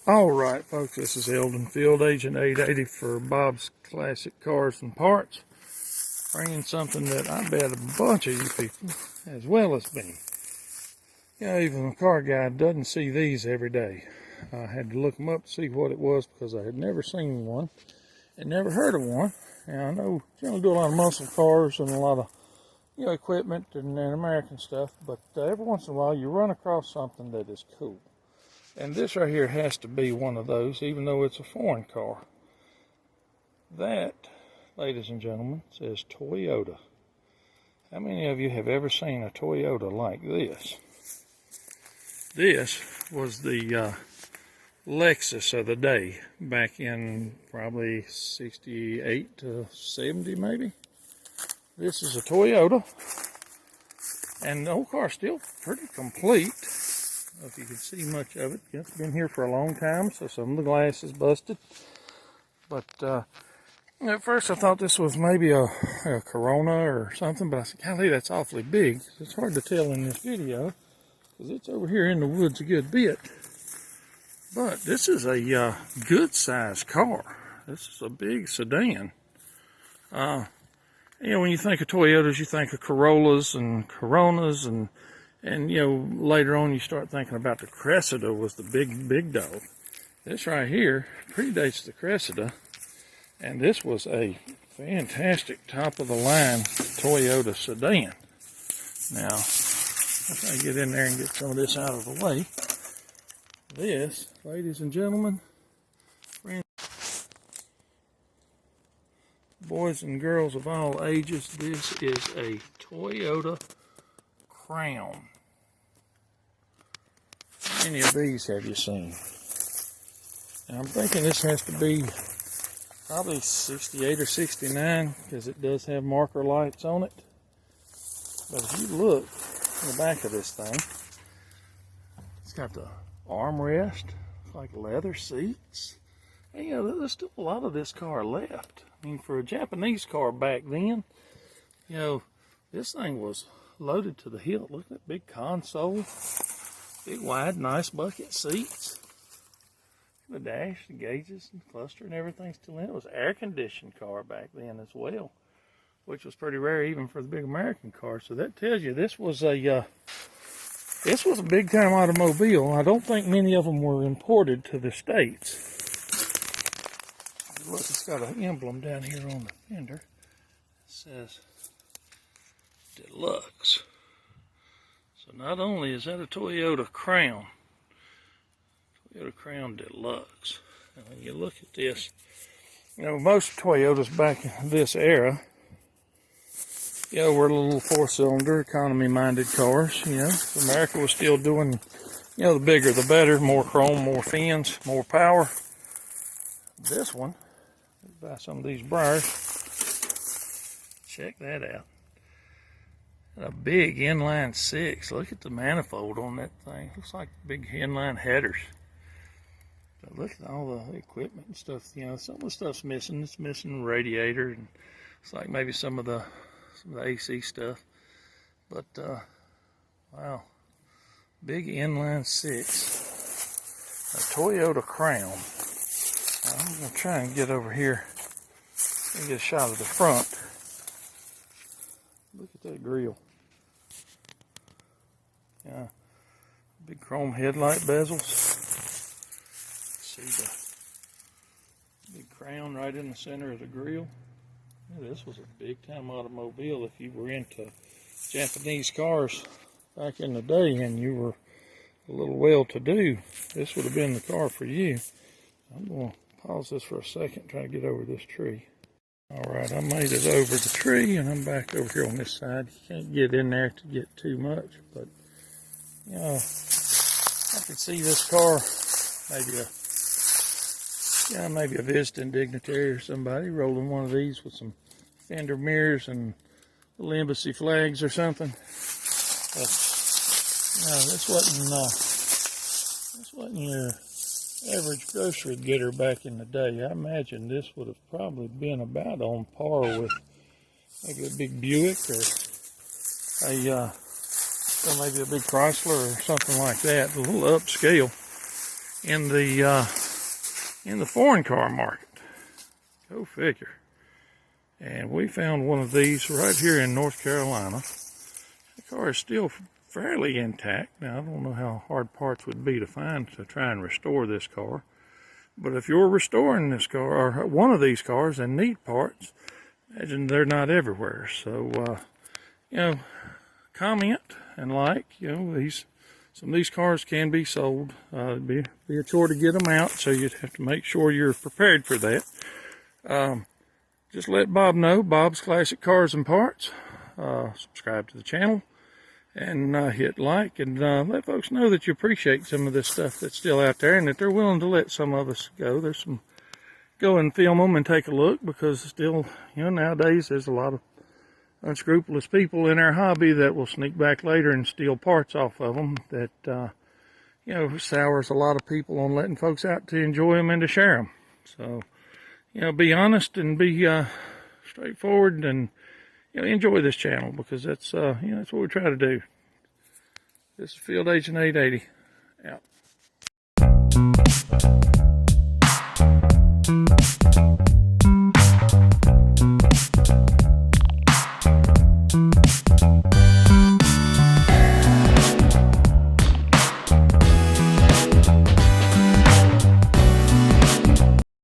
All right, folks, this is Eldon Field, Agent 880 for Bob's Classic Cars and Parts, bringing something that I bet a bunch of you people, as well as me, even the car guy doesn't see these every day. I had to look them up to see what it was because I had never seen one and never heard of one. And I know you do a lot of muscle cars and a lot of equipment and American stuff, but every once in a while you run across something that is cool. And this right here has to be one of those, even though it's a foreign car. That, ladies and gentlemen, says Toyota. How many of you have ever seen a Toyota like this? This was the Lexus of the day, back in probably 68 to 70 maybe. This is a Toyota, and the old car's still pretty complete. I don't know if you can see much of it. It's been here for a long time, so some of the glass is busted. But at first I thought this was maybe a Corona or something, but I said, golly, that's awfully big. It's hard to tell in this video because it's over here in the woods a good bit. But this is a good sized car. This is a big sedan. When you think of Toyotas, you think of Corollas and Coronas, and later on you start thinking about the Cressida was the big dog. This right here predates the Cressida, and this was a fantastic top of the line Toyota sedan. Now, if I get in there and get some of this out of the way, this, ladies and gentlemen, friends, boys and girls of all ages, this is a Toyota Crown. How many of these have you seen? Now, I'm thinking this has to be probably 68 or 69 because it does have marker lights on it. But if you look in the back of this thing, it's got the armrest, like leather seats. And there's still a lot of this car left. I mean, for a Japanese car back then, this thing was loaded to the hilt. Look at that big console, big wide, nice bucket seats. The dash, the gauges, and the cluster, and everything still in it. It was an air-conditioned car back then as well, which was pretty rare even for the big American cars. So that tells you this was a big-time automobile. I don't think many of them were imported to the States. Look, it's got an emblem down here on the fender. It says Deluxe. So not only is that a Toyota Crown, Toyota Crown Deluxe. Now when you look at this, most Toyotas back in this era, were little four-cylinder, economy-minded cars. America was still doing, the bigger the better, more chrome, more fins, more power. This one, buy some of these briars. Check that out. A big inline six. Look at the manifold on that thing. Looks like big inline headers. But look at all the equipment and stuff. Some of the stuff's missing. It's missing radiator, and it's like maybe some of the AC stuff. But wow, big inline six. A Toyota Crown. I'm gonna try and get over here and get a shot of the front. Look at that grill. Big chrome headlight bezels. See the big crown right in the center of the grill. This was a big time automobile. If you were into Japanese cars back in the day and you were a little well-to-do, this would have been the car for you. I'm going to pause this for a second, try to get over this tree. Alright, I made it over the tree and I'm back over here on this side. You can't get in there to get too much, but I could see this car, maybe a visiting dignitary or somebody rolling one of these with some fender mirrors and little embassy flags or something. But this wasn't your average grocery getter back in the day. I imagine this would have probably been about on par with maybe a big Buick or maybe a big Chrysler or something like that, a little upscale. in the foreign car market. Go figure. And we found one of these right here in North Carolina. The car is still fairly intact. Now, I don't know how hard parts would be to find to try and restore this car. But if you're restoring this car, or one of these cars, and need parts, imagine they're not everywhere. So, you know, comment and like. You know, some of these cars can be sold. It'd be a chore to get them out, so you'd have to make sure you're prepared for that. Just let Bob know, Bob's Classic Cars and Parts. Subscribe to the channel and hit like, and let folks know that you appreciate some of this stuff that's still out there and that they're willing to let some of us go. There's some go and film them and take a look, because still, you know, nowadays there's a lot of unscrupulous people in our hobby that will sneak back later and steal parts off of them that, you know, sours a lot of people on letting folks out to enjoy them and to share them. So, you know, be honest and be straightforward, and, you know, enjoy this channel, because that's, you know, that's what we try to do. This is Field Agent 880 out.